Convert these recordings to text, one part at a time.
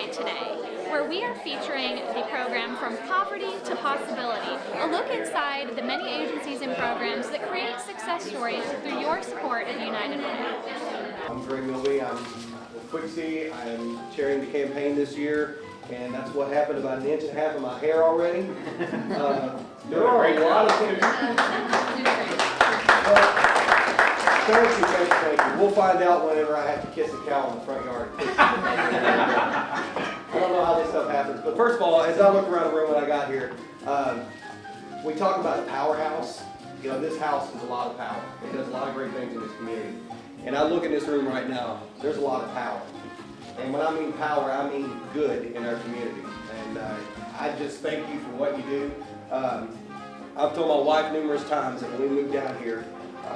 Way today, where we are featuring the program From Poverty to Possibility, a look inside the many agencies and programs that create success stories through your support of United Way. I'm Greg Milby. I'm with Quixie. I am chairing the campaign this year, and that's what happened, about an inch and a half of my hair already. There are a lot of things. Thank you. We'll find out whenever I have to kiss a cow in the front yard. I don't know how this stuff happens, but first of all, as I look around the room when I got here, we talk about a powerhouse. You know, this house is a lot of power. It does a lot of great things in this community. And I look in this room right now, there's a lot of power. And when I mean power, I mean good in our community. And I just thank you for what you do. I've told my wife numerous times that when we moved down here,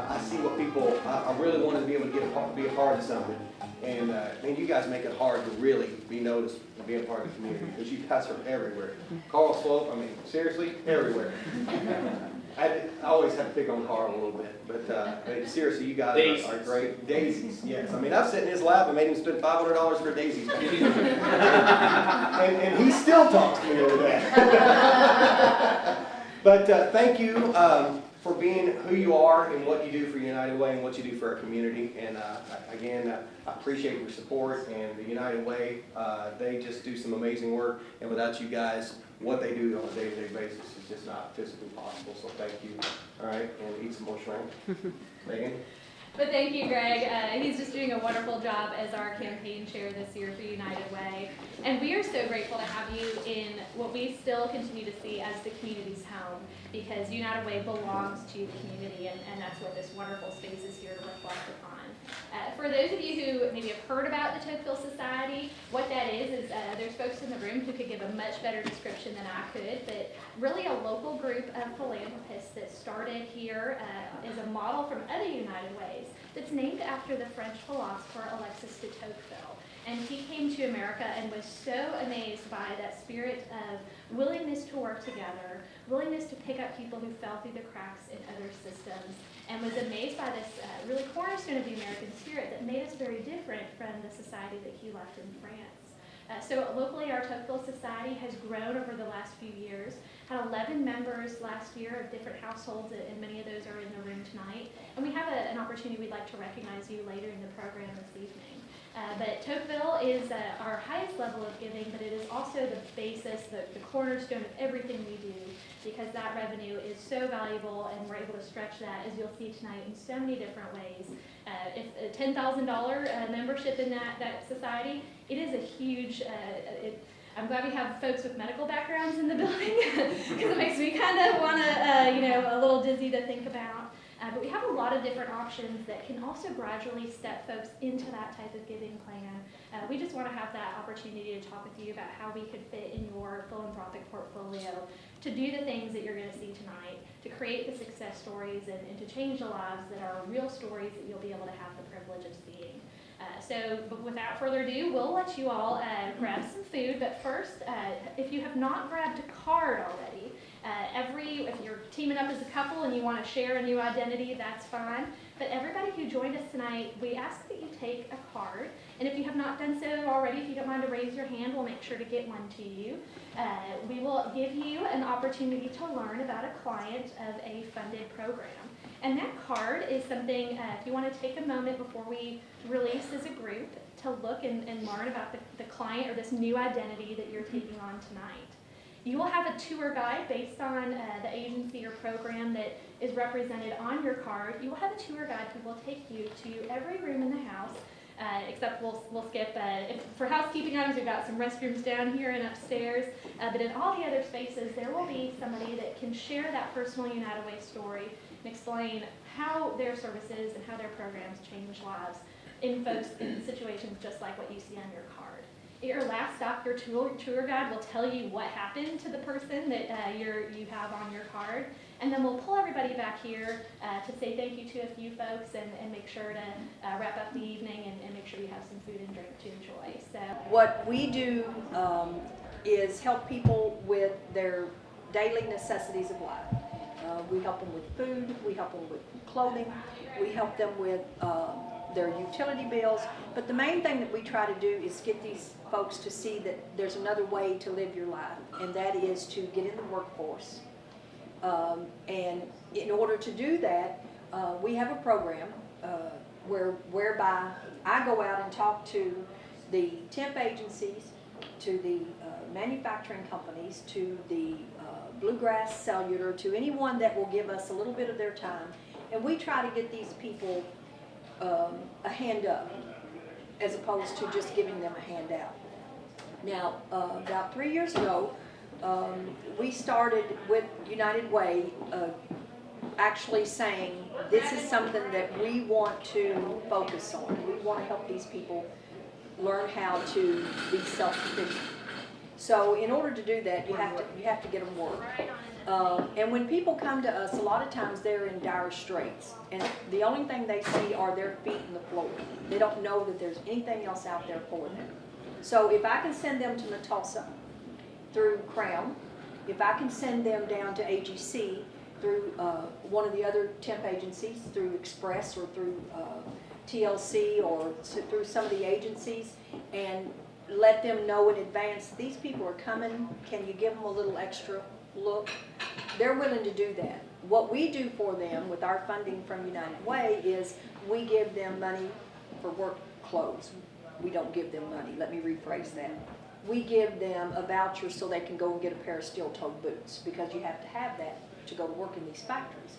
I see what people, I really wanted to be able to be a part of something. And man, you guys make it hard to really be noticed and be a part of the community, because you guys are everywhere. Carl Slope, I mean, seriously, everywhere. I always have to pick on Carl a little bit, but seriously, you guys are great. Daisies, yes. I mean, I've sat in his lap and made him spend $500 for daisies. and he still talks to me over that. But thank you for being who you are and what you do for United Way and what you do for our community. And again, I appreciate your support, and the United Way, they just do some amazing work. And without you guys, what they do on a day-to-day basis is just not physically possible. So thank you. All right, and eat some more shrimp. Megan? But thank you, Greg. He's just doing a wonderful job as our campaign chair this year for United Way. And we are so grateful to have you in what we still continue to see as the community's home, because United Way belongs to the community, and that's what this wonderful space is here to reflect upon. For those of you who maybe have heard about the Tocqueville Society, what that is there's folks in the room who could give a much better description than I could, but really a local group of philanthropists that started here as a model from other United Ways that's named after the French philosopher Alexis de Tocqueville. And he came to America and was so amazed by that spirit of willingness to work together, willingness to pick up people who fell through the cracks in other systems, and was amazed by this really cornerstone of the American spirit that made us very different from the society that he left in France. So locally, our Tocqueville Society has grown over the last few years, had 11 members last year of different households, and many of those are in the room tonight. And we have an opportunity we'd like to recognize you later in the program this evening. But Tocqueville is our highest level of giving, but it is also the basis, the cornerstone of everything we do, because that revenue is so valuable, and we're able to stretch that, as you'll see tonight, in so many different ways. If a $10,000 membership in that society, it is a huge, I'm glad we have folks with medical backgrounds in the building, because it makes me kind of want to, a little dizzy to think about. But we have a lot of different options that can also gradually step folks into that type of giving plan. We just want to have that opportunity to talk with you about how we could fit in your philanthropic portfolio to do the things that you're going to see tonight, to create the success stories and to change the lives that are real stories that you'll be able to have the privilege of seeing. So without further ado, we'll let you all grab some food. But first, if you have not grabbed a card already, if you're teaming up as a couple and you want to share a new identity, that's fine. But everybody who joined us tonight, we ask that you take a card. And if you have not done so already, if you don't mind to raise your hand, we'll make sure to get one to you. We will give you an opportunity to learn about a client of a funded program. And that card is something, if you want to take a moment before we release as a group, to look and learn about the client or this new identity that you're taking on tonight. You will have a tour guide based on the agency or program that is represented on your card. You will have a tour guide who will take you to every room in the house, except we'll skip. For housekeeping items, we've got some restrooms down here and upstairs. But in all the other spaces, there will be somebody that can share that personal United Way story and explain how their services and how their programs change lives in folks in situations just like what you see on your card. At your last stop, your tour guide will tell you what happened to the person that you have on your card, and then we'll pull everybody back here to say thank you to a few folks and make sure to wrap up the evening and make sure you have some food and drink to enjoy. So what we do is help people with their daily necessities of life. We help them with food, we help them with clothing, we help them with their utility bills. But the main thing that we try to do is get these folks to see that there's another way to live your life, and that is to get in the workforce. And in order to do that, we have a program whereby I go out and talk to the temp agencies, to the manufacturing companies, to the Bluegrass Cellular, to anyone that will give us a little bit of their time, and we try to get these people a hand up as opposed to just giving them a handout. Now, about 3 years ago, we started with United Way actually saying this is something that we want to focus on. We want to help these people learn how to be self-sufficient. So in order to do that, you have to get them work. And when people come to us, a lot of times they're in dire straits, and the only thing they see are their feet in the floor. They don't know that there's anything else out there for them. So if I can send them to Matulsa through Crown, if I can send them down to AGC through one of the other temp agencies, through Express or through TLC or through some of the agencies, and let them know in advance, these people are coming, can you give them a little extra look? They're willing to do that. What we do for them with our funding from United Way is we give them money for work clothes. We don't give them money, let me rephrase that. We give them a voucher so they can go and get a pair of steel-toed boots, because you have to have that to go to work in these factories.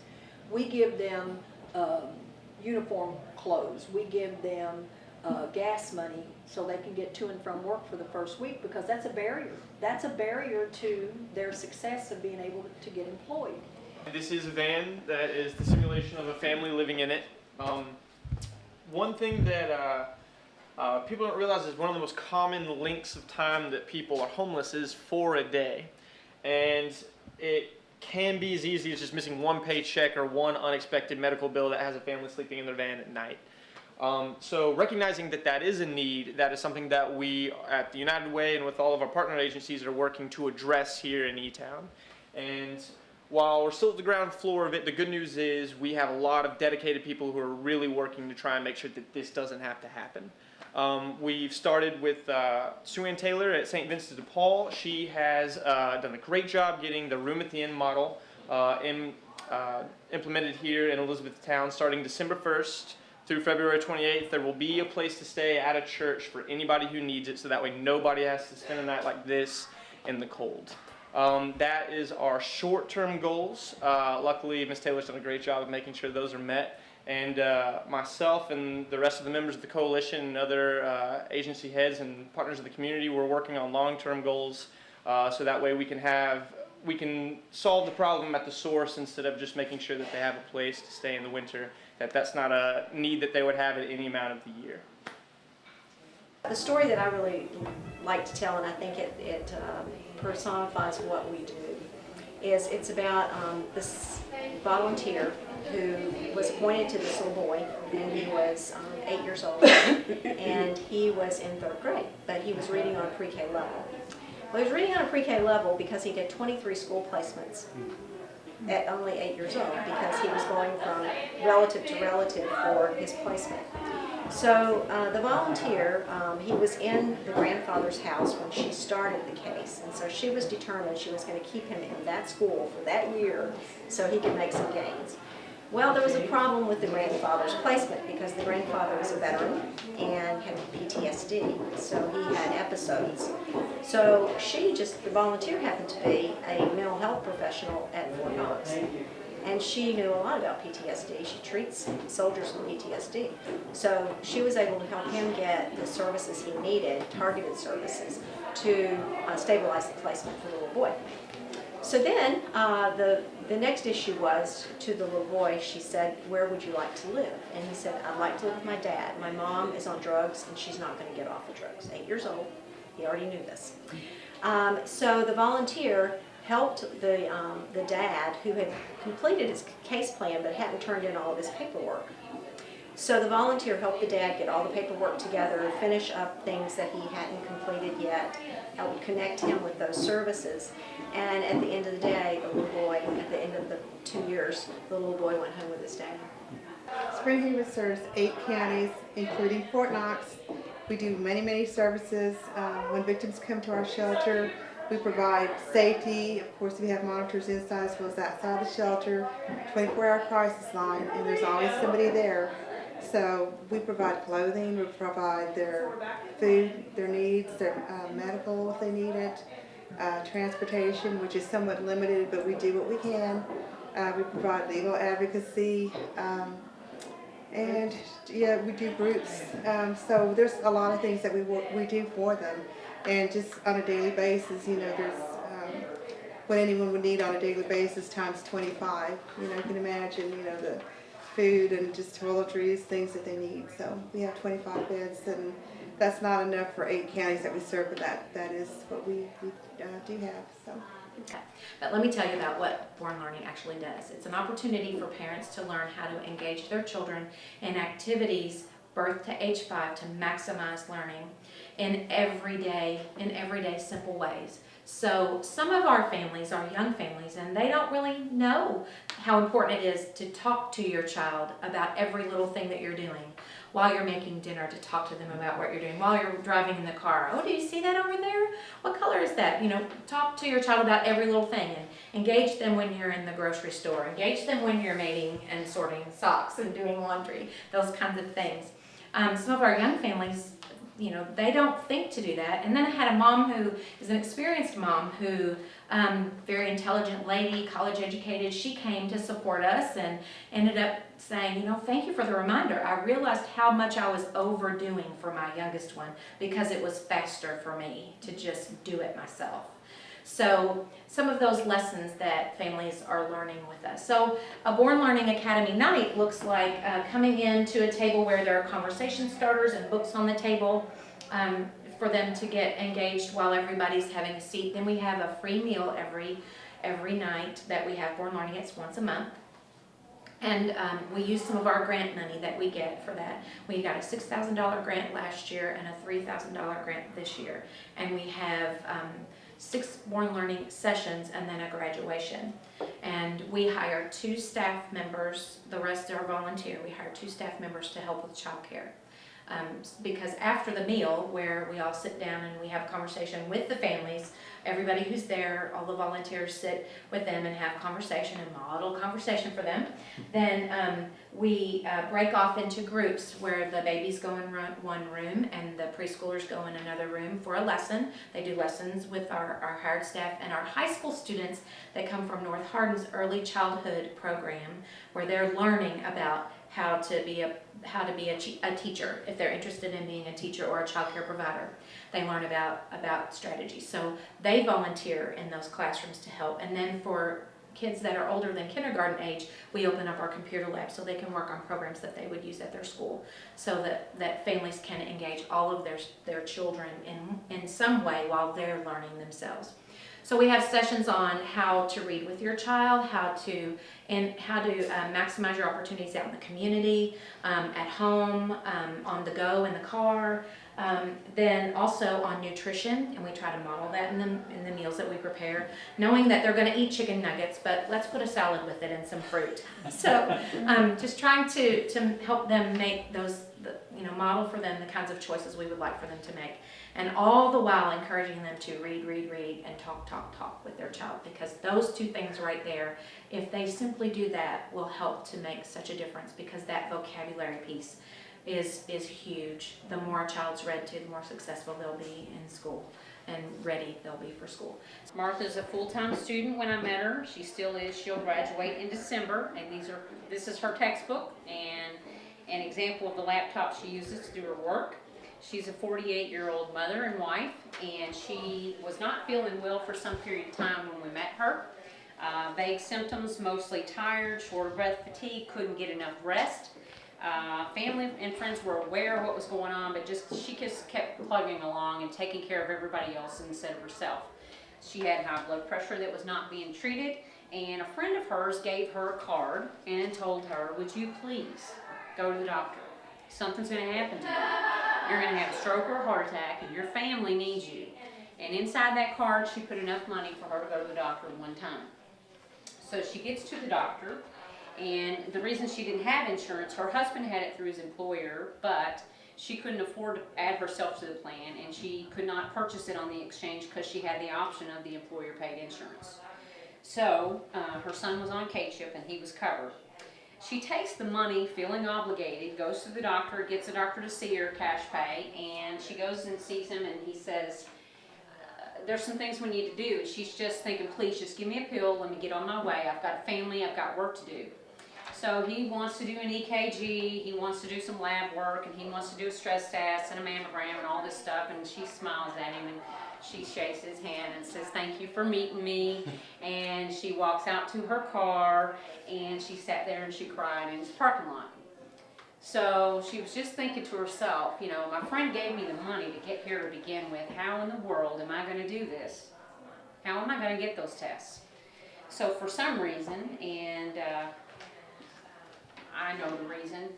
We give them uniform clothes. We give them gas money so they can get to and from work for the first week, because that's a barrier. That's a barrier to their success of being able to get employed. This is a van that is the simulation of a family living in it. One thing that people don't realize is one of the most common lengths of time that people are homeless is 4 a day. And it can be as easy as just missing one paycheck or one unexpected medical bill that has a family sleeping in their van at night. So recognizing that that is a need, that is something that we at the United Way and with all of our partner agencies are working to address here in E-Town. And while we're still at the ground floor of it, the good news is we have a lot of dedicated people who are really working to try and make sure that this doesn't have to happen. We've started with Sue Ann Taylor at St. Vincent de Paul. She has done a great job getting the Room at the Inn model implemented here in Elizabethtown starting December 1st through February 28th. There will be a place to stay at a church for anybody who needs it, so that way nobody has to spend a night like this in the cold. That is our short-term goals. Luckily, Ms. Taylor's done a great job of making sure those are met. And myself and the rest of the members of the coalition and other agency heads and partners of the community, we're working on long-term goals so that way we can solve the problem at the source instead of just making sure that they have a place to stay in the winter, that's not a need that they would have at any amount of the year. The story that I really like to tell, and I think it personifies what we do, is it's about this volunteer who was appointed to this little boy, and he was 8 years old, and he was in 3rd grade, but he was reading on a pre-K level. Well, he was reading on a pre-K level because he did 23 school placements at only 8 years old, because he was going from relative to relative for his placement. So the volunteer, he was in the grandfather's house when she started the case, and so she was determined she was going to keep him in that school for that year so he could make some gains. Well, there was a problem with the grandfather's placement because the grandfather was a veteran and had PTSD, so he had episodes. So the volunteer happened to be a mental health professional at Fort Knox. And she knew a lot about PTSD. She treats soldiers with PTSD. So she was able to help him get the services he needed, targeted services, to stabilize the placement for the little boy. So then the next issue was to the little boy, she said, "Where would you like to live?" And he said, "I'd like to live with my dad. My mom is on drugs and she's not going to get off the drugs." 8 years old, he already knew this. So the volunteer helped the dad, who had completed his case plan but hadn't turned in all of his paperwork. So the volunteer helped the dad get all the paperwork together, finish up things that he hadn't completed yet, helped connect him with those services. And at the end of the day, the little boy, at the end of the 2 years, the little boy went home with his dad. Spring Haven serves 8 counties, including Fort Knox. We do many services. When victims come to our shelter, we provide safety. Of course, we have monitors inside as well as outside the shelter, 24-hour crisis line, and there's always somebody there. So we provide clothing, we provide their food, their needs, their medical if they need it, transportation, which is somewhat limited, but we do what we can. We provide legal advocacy, and yeah, we do groups. So there's a lot of things that we do for them, and just on a daily basis, you know, there's what anyone would need on a daily basis times 25. You know, you can imagine, you know, the food and just toiletries, things that they need. So we have 25 beds, and that's not enough for 8 counties that we serve, but that is what we do have. So. Okay. But let me tell you about what Born Learning actually does. It's an opportunity for parents to learn how to engage their children in activities birth to age 5 to maximize learning in everyday simple ways. So some of our families are young families, and they don't really know how important it is to talk to your child about every little thing that you're doing. While you're making dinner, to talk to them about what you're doing. While you're driving in the car, oh, do you see that over there? What color is that? You know, talk to your child about every little thing, and engage them when you're in the grocery store. Engage them when you're mating and sorting socks and doing laundry, those kinds of things. Some of our young families, you know, they don't think to do that. And then I had a mom who is an experienced mom who, very intelligent lady, college educated, she came to support us and ended up saying, you know, thank you for the reminder. I realized how much I was overdoing for my youngest one because it was faster for me to just do it myself. So some of those lessons that families are learning with us. So a Born Learning Academy night looks like coming into a table where there are conversation starters and books on the table for them to get engaged while everybody's having a seat. Then we have a free meal every night that we have Born Learning. It's once a month. And we use some of our grant money that we get for that. We got a $6,000 grant last year and a $3,000 grant this year. And we have 6 Born Learning sessions and then a graduation. And we hire 2 staff members, the rest are volunteer. We hire 2 staff members to help with childcare. Because after the meal, where we all sit down and we have a conversation with the families, everybody who's there, all the volunteers sit with them and have conversation, and model conversation for them. Then we break off into groups where the babies go in one room and the preschoolers go in another room for a lesson. They do lessons with our hired staff and our high school students that come from North Hardin's early childhood program, where they're learning about how to be a teacher if they're interested in being a teacher or a child care provider. They learn about strategy. So they volunteer in those classrooms to help. And then for kids that are older than kindergarten age, we open up our computer lab so they can work on programs that they would use at their school, so that families can engage all of their children in some way while they're learning themselves. So we have sessions on how to read with your child, how to maximize your opportunities out in the community, at home, on the go, in the car. Then also on nutrition, and we try to model that in the meals that we prepare, knowing that they're going to eat chicken nuggets, but let's put a salad with it and some fruit. So just trying to help them make those, model for them the kinds of choices we would like for them to make. And all the while encouraging them to read, and talk with their child, because those 2 things right there, if they simply do that, will help to make such a difference, because that vocabulary piece is huge. The more a child's read to, the more successful they'll be in school and ready they'll be for school. Martha's a full-time student when I met her. She still is. She'll graduate in December, and this is her textbook and an example of the laptop she uses to do her work. She's a 48-year-old mother and wife, and she was not feeling well for some period of time when we met her. Vague symptoms, mostly tired, short of breath, fatigue, couldn't get enough rest. Family and friends were aware of what was going on, but she just kept plugging along and taking care of everybody else instead of herself. She had high blood pressure that was not being treated, and a friend of hers gave her a card and told her, would you please go to the doctor? Something's going to happen to you. You're going to have a stroke or a heart attack, and your family needs you. And inside that card, she put enough money for her to go to the doctor one time. So she gets to the doctor, And the reason she didn't have insurance, her husband had it through his employer, but she couldn't afford to add herself to the plan, and she could not purchase it on the exchange because she had the option of the employer paid insurance. So her son was on K-ship and he was covered. She takes the money feeling obligated, goes to the doctor, gets the doctor to see her, cash pay, and she goes and sees him and he says, there's some things we need to do. And she's just thinking, please just give me a pill, let me get on my way. I've got a family, I've got work to do. So he wants to do an EKG, he wants to do some lab work, and he wants to do a stress test and a mammogram and all this stuff, and she smiles at him and she shakes his hand and says, thank you for meeting me. And she walks out to her car and she sat there and she cried in his parking lot. So she was just thinking to herself, you know, my friend gave me the money to get here to begin with. How in the world am I going to do this? How am I going to get those tests? So for some reason, and I know the reason,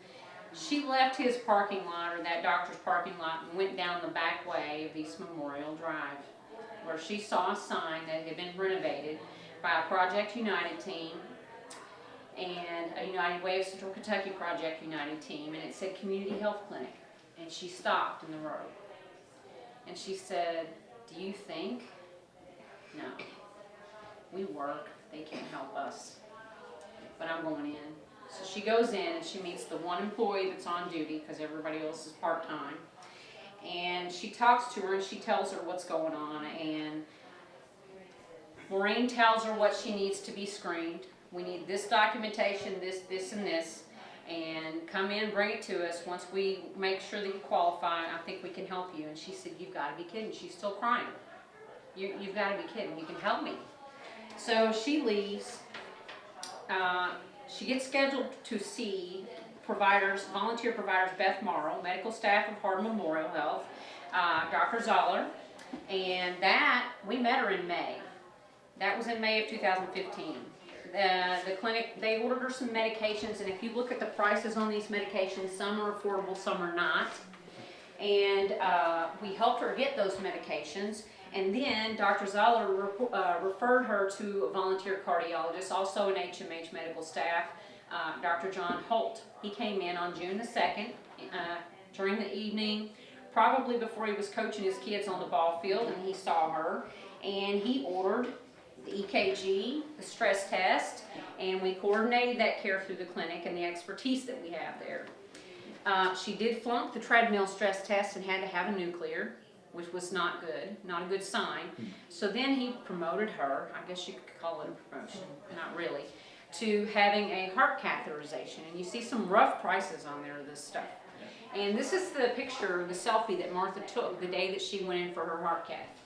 she left his parking lot, or that doctor's parking lot, and went down the back way of East Memorial Drive, where she saw a sign that had been renovated by a Project United team and a United Way of Central Kentucky Project United team, and it said Community Health Clinic. And she stopped in the road. And she said, do you think? No. We work, they can't help us. But I'm going in. So she goes in and she meets the one employee that's on duty because everybody else is part-time. And she talks to her and she tells her what's going on. And Maureen tells her what she needs to be screened. We need this documentation, this, and this. And come in, bring it to us. Once we make sure that you qualify, I think we can help you. And she said, you've got to be kidding. She's still crying. You've got to be kidding. You can help me. So she leaves. She gets scheduled to see providers, volunteer providers, Beth Morrow, medical staff of Hardin Memorial Health, Dr. Zoller, and that, we met her in May. That was in May of 2015. The clinic, they ordered her some medications, and if you look at the prices on these medications, some are affordable, some are not. And we helped her get those medications. And then Dr. Zoller referred her to a volunteer cardiologist, also an HMH medical staff, Dr. John Holt. He came in on June the 2nd during the evening, probably before he was coaching his kids on the ball field, and he saw her. And he ordered the EKG, the stress test, and we coordinated that care through the clinic and the expertise that we have there. She did flunk the treadmill stress test and had to have a nuclear, which was not good, not a good sign. So then he promoted her, I guess you could call it a promotion, not really, to having a heart catheterization. And you see some rough prices on there of this stuff. And this is the picture, the selfie that Martha took the day that she went in for her heart cath.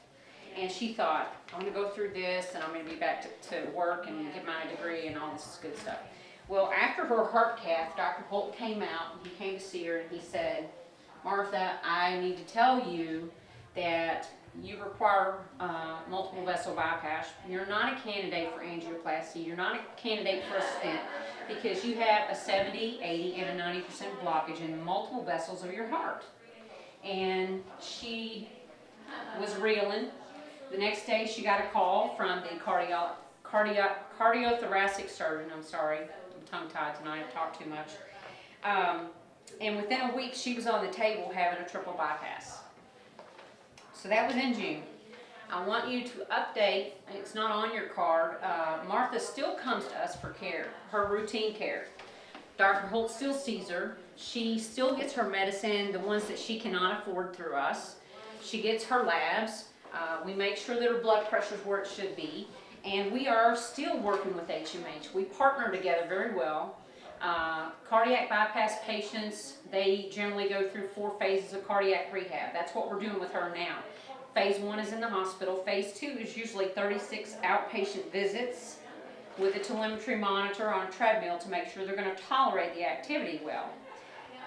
And she thought, I'm going to go through this and I'm going to be back to work and get my degree and all this good stuff. Well, after her heart cath, Dr. Holt came out and he came to see her and he said, Martha, I need to tell you that you require multiple vessel bypass. You're not a candidate for angioplasty. You're not a candidate for a stent because you have a 70, 80, and a 90% blockage in multiple vessels of your heart. And she was reeling. The next day she got a call from the cardiothoracic surgeon. I'm sorry, I'm tongue-tied tonight, I've talked too much. And within a week she was on the table having a triple bypass. So that was in June. I want you to update, it's not on your card, Martha still comes to us for care, her routine care. Dr. Holt still sees her. She still gets her medicine, the ones that she cannot afford through us. She gets her labs. We make sure that her blood pressure is where it should be. And we are still working with HMH. We partner together very well. Cardiac bypass patients, they generally go through 4 phases of cardiac rehab. That's what we're doing with her now. Phase 1 is in the hospital. Phase 2 is usually 36 outpatient visits with a telemetry monitor on a treadmill to make sure they're going to tolerate the activity well.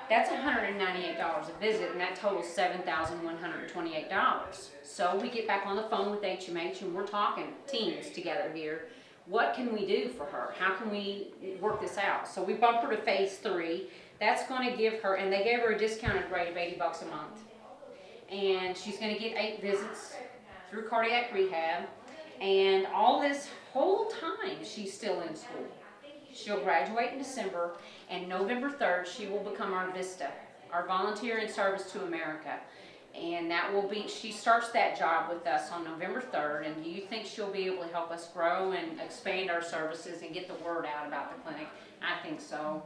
That's $198 a visit, and that totals $7,128. So we get back on the phone with HMH and we're talking teams together here. What can we do for her? How can we work this out? So we bumped her to phase 3. That's going to give her, and they gave her a discounted rate of $80 a month. And she's going to get 8 visits through cardiac rehab. And all this whole time she's still in school. She'll graduate in December, and November 3rd, she will become our VISTA, our Volunteer in Service to America. And that will be, she starts that job with us on November 3rd, and do you think she'll be able to help us grow and expand our services and get the word out about the clinic? I think so.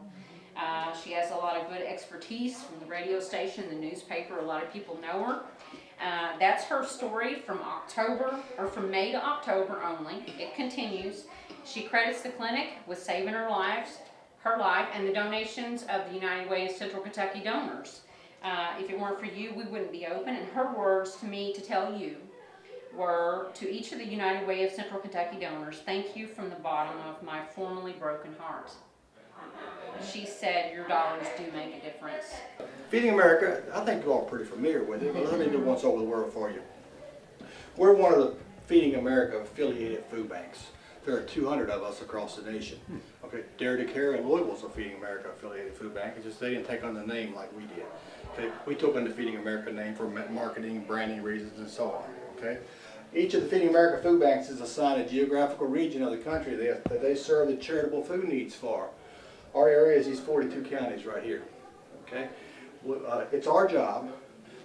She has a lot of good expertise from the radio station, the newspaper, a lot of people know her. That's her story from May to October only. It continues. She credits the clinic with saving her life, and the donations of the United Way of Central Kentucky donors. If it weren't for you, we wouldn't be open. And her words to me to tell you were, to each of the United Way of Central Kentucky donors, thank you from the bottom of my formerly broken heart. She said, your dollars do make a difference. Feeding America, I think you're all pretty familiar with it, but let me do once over the world for you. We're one of the Feeding America affiliated food banks. There are 200 of us across the nation. Okay, Dare to Care and Louisville's a Feeding America affiliated food bank. It's just they didn't take on the name like we did. Okay, we took on the Feeding America name for marketing, branding reasons, and so on. Okay, each of the Feeding America food banks is assigned a geographical region of the country that they serve the charitable food needs for. Our area is these 42 counties right here. Okay, it's our job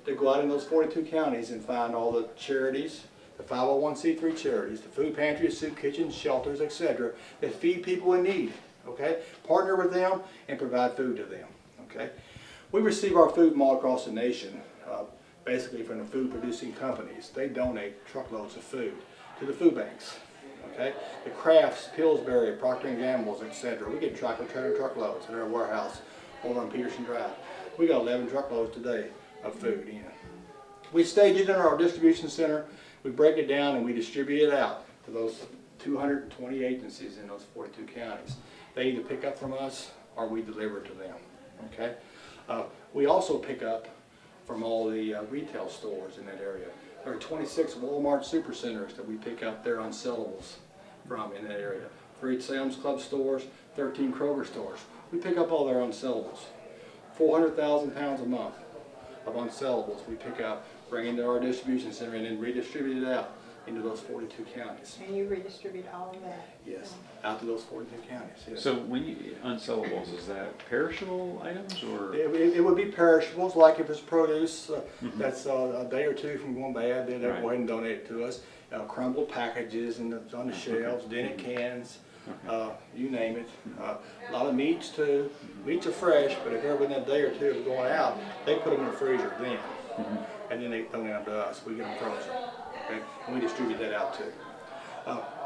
to go out in those 42 counties and find all the charities, the 501c3 charities, the food pantries, soup kitchens, shelters, etc., that feed people in need. Okay, partner with them and provide food to them. Okay, we receive our food from all across the nation, basically from the food producing companies. They donate truckloads of food to the food banks. Okay, the Crafts, Pillsbury, Procter & Gamble's, etc. We get tractor-trailer truckloads in our warehouse over on Peterson Drive. We got 11 truckloads today of food in. We stage it in our distribution center. We break it down and we distribute it out to those 220 agencies in those 42 counties. They either pick up from us or we deliver to them. Okay. We also pick up from all the retail stores in that area. There are 26 Walmart supercenters that we pick up their unsellables from in that area. 3 Sam's Club stores, 13 Kroger stores. We pick up all their unsellables. 400,000 pounds a month of unsellables we pick up, bring into our distribution center, and then redistribute it out into those 42 counties. And you redistribute all of that? Yes, out to those 42 counties. Yes. So when you unsellables, is that perishable items or? It would be perishables, like if it's produce that's a day or two from going bad, they'll go ahead and donate it to us. Crumbled packages and on the shelves, dented cans, you name it. A lot of meats too. Meats are fresh, but if they're within a day or two of going out, they put them in the freezer then, and then they donate them to us. We get them frozen, okay? And we distribute that out too.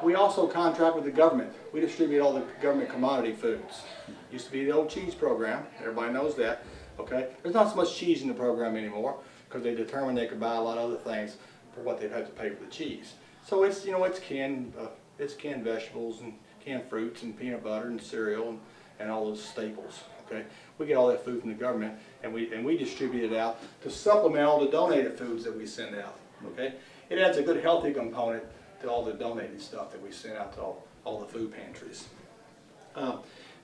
We also contract with the government. We distribute all the government commodity foods. Used to be the old cheese program. Everybody knows that. Okay, there's not so much cheese in the program anymore because they determined they could buy a lot of other things for what they'd have to pay for the cheese. So it's it's canned vegetables and canned fruits and peanut butter and cereal and all those staples. Okay, we get all that food from the government and we distribute it out to supplement all the donated foods that we send out. Okay, it adds a good healthy component to all the donated stuff that we send out to all the food pantries.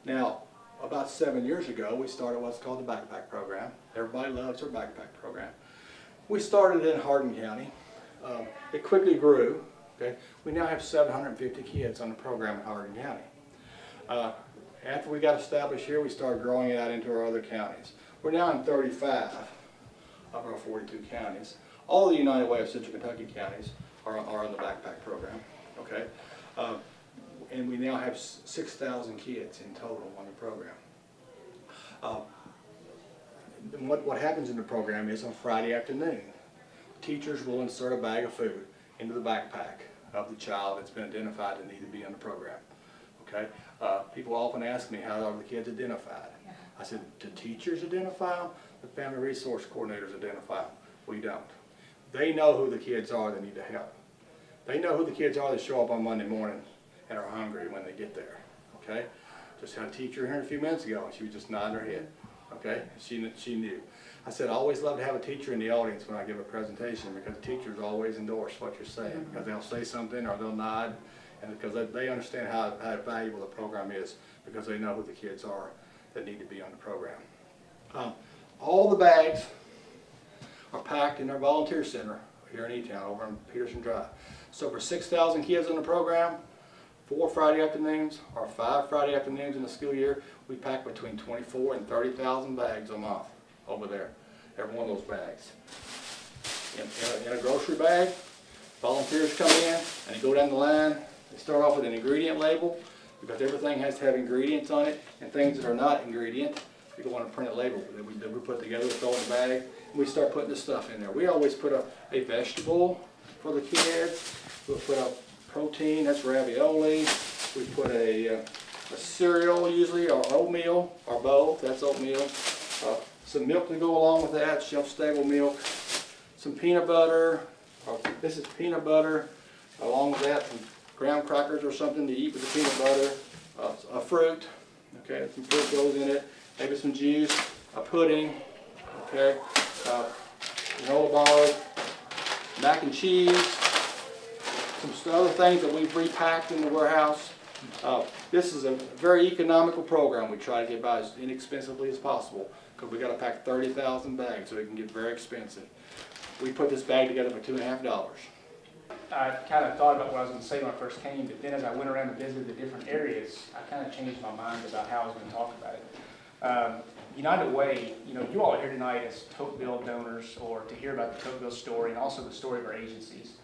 Now, about 7 years ago, we started what's called the backpack program. Everybody loves our backpack program. We started in Hardin County. It quickly grew. Okay, we now have 750 kids on the program in Hardin County. After we got established here, we started growing it out into our other counties. We're now in 35 of our 42 counties. All the United Way of Central Kentucky counties are on the backpack program. Okay, and we now have 6,000 kids in total on the program. What happens in the program is on Friday afternoon, teachers will insert a bag of food into the backpack of the child that's been identified to need to be on the program. Okay, people often ask me how are the kids identified. I said, the teachers identify them, the family resource coordinators identify them. We don't. They know who the kids are that need to help. They know who the kids are that show up on Monday morning and are hungry when they get there. Okay, just had a teacher here a few minutes ago and she was just nodding her head. Okay, she knew. I said I always love to have a teacher in the audience when I give a presentation because the teachers always endorse what you're saying because they'll say something or they'll nod and because they understand how valuable the program is because they know who the kids are that need to be on the program. All the bags are packed in our volunteer center here in E-Town over on Peterson Drive. So for 6,000 kids on the program, 4 Friday afternoons or 5 Friday afternoons in the school year, we pack between 24 and 30,000 bags a month over there, every one of those bags. In a grocery bag, volunteers come in and they go down the line. They start off with an ingredient label because everything has to have ingredients on it, and things that are not ingredient, you go on a printed label that we put together, throw in the bag, and we start putting the stuff in there. We always put a vegetable for the kids. We'll put a protein, that's ravioli. We put a cereal usually, or oatmeal, or both, that's oatmeal. Some milk to go along with that, shelf-stable milk. Some peanut butter, this is peanut butter, along with that some graham crackers or something to eat with the peanut butter, a fruit, okay, some fruit goes in it, maybe some juice, a pudding, okay, granola bars, mac and cheese, some other things that we've repacked in the warehouse. This is a very economical program. We try to get by as inexpensively as possible because we got to pack 30,000 bags, so it can get very expensive. We put this bag together for $2.50. I kind of thought about what I was going to say when I first came, but then as I went around and visited the different areas, I kind of changed my mind about how I was going to talk about it. United Way, you all are here tonight as Tocqueville donors, or to hear about the Tocqueville story and also the story of our agencies.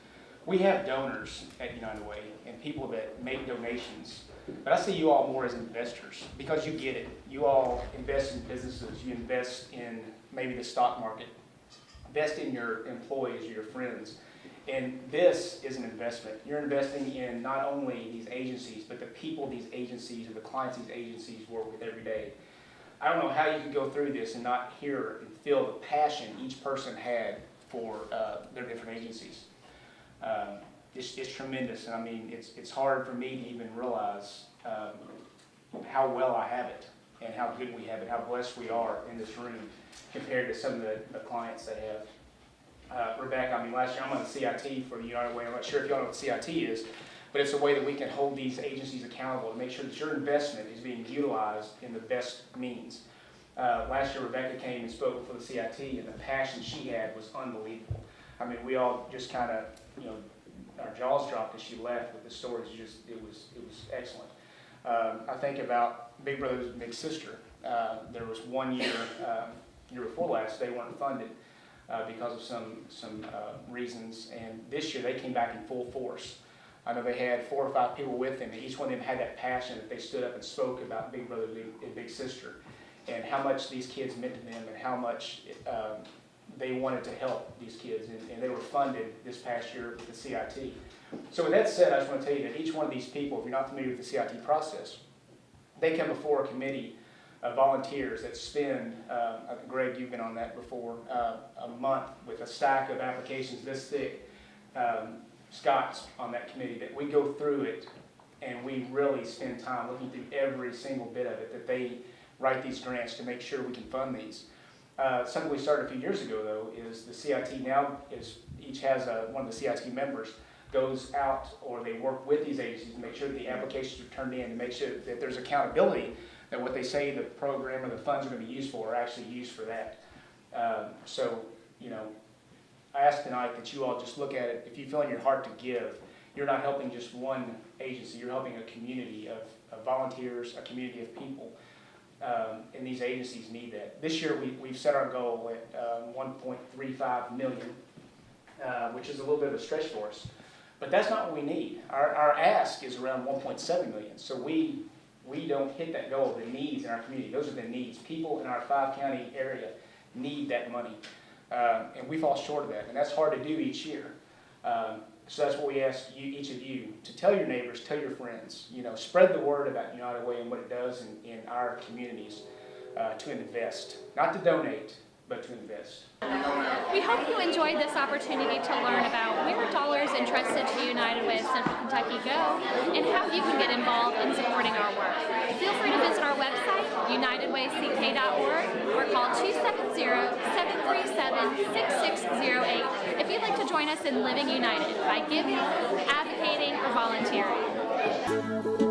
We have donors at United Way and people that make donations, but I see you all more as investors because you get it. You all invest in businesses, you invest in maybe the stock market, invest in your employees or your friends. And this is an investment. You're investing in not only these agencies, but the people these agencies or the clients these agencies work with every day. I don't know how you could go through this and not hear and feel the passion each person had for their different agencies. It's tremendous, and I mean, it's hard for me to even realize how well I have it and how good we have it, how blessed we are in this room compared to some of the clients that have. Rebecca, I mean, last year I'm on the CIT for the United Way. I'm not sure if y'all know what CIT is, but it's a way that we can hold these agencies accountable to make sure that your investment is being utilized in the best means. Last year Rebecca came and spoke before the CIT, and the passion she had was unbelievable. I mean, we all just kind of, our jaws dropped as she left with the stories. It was excellent. I think about Big Brother Big Sister. There was one year before last, they weren't funded because of some reasons, and this year they came back in full force. I know they had 4 or 5 people with them, and each one of them had that passion that they stood up and spoke about Big Brother and Big Sister, and how much these kids meant to them, and how much they wanted to help these kids, and they were funded this past year with the CIT. So with that said, I just want to tell you that each one of these people, if you're not familiar with the CIT process, they come before a committee of volunteers that spend, Greg, you've been on that before, a month with a stack of applications this thick. Scott's on that committee, that we go through it and we really spend time looking through every single bit of it, that they write these grants to make sure we can fund these. Something we started a few years ago, though, is the CIT now each has one of the CIT members goes out, or they work with these agencies to make sure that the applications are turned in, to make sure that there's accountability, that what they say the program or the funds are going to be used for are actually used for that. I ask tonight that you all just look at it. If you feel in your heart to give, you're not helping just one agency, you're helping a community of volunteers, a community of people. And these agencies need that. This year we've set our goal at 1.35 million, which is a little bit of a stretch for us. But that's not what we need. Our ask is around 1.7 million. So we don't hit that goal. The needs in our community, those are the needs. People in our 5-county area need that money. And we fall short of that. And that's hard to do each year. So that's what we ask each of you to tell your neighbors, tell your friends, spread the word about United Way and what it does in our communities to invest, not to donate, but to invest. We hope you enjoyed this opportunity to learn about where dollars entrusted to United Way of Central Kentucky go and how you can get involved in supporting our work. Feel free to visit our website, unitedwayck.org, or call 270-737-6608 if you'd like to join us in Living United by giving, advocating, or volunteering.